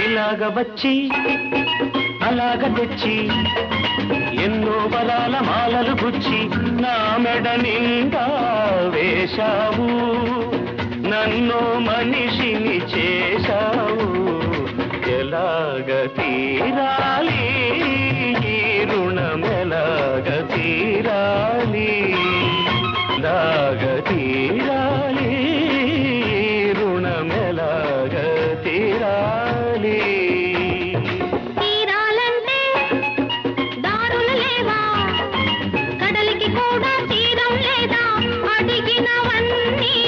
ఇలాగ వచ్చి అలాగ తెచ్చి ఎన్నో వరాల మాలలు గుచ్చి నా మెడ నిండా వేశావు, నన్ను మనిషిని చేశావు. ఎలాగ తీరాలి ఈ రుణం, ఎలాగ తీరాలి.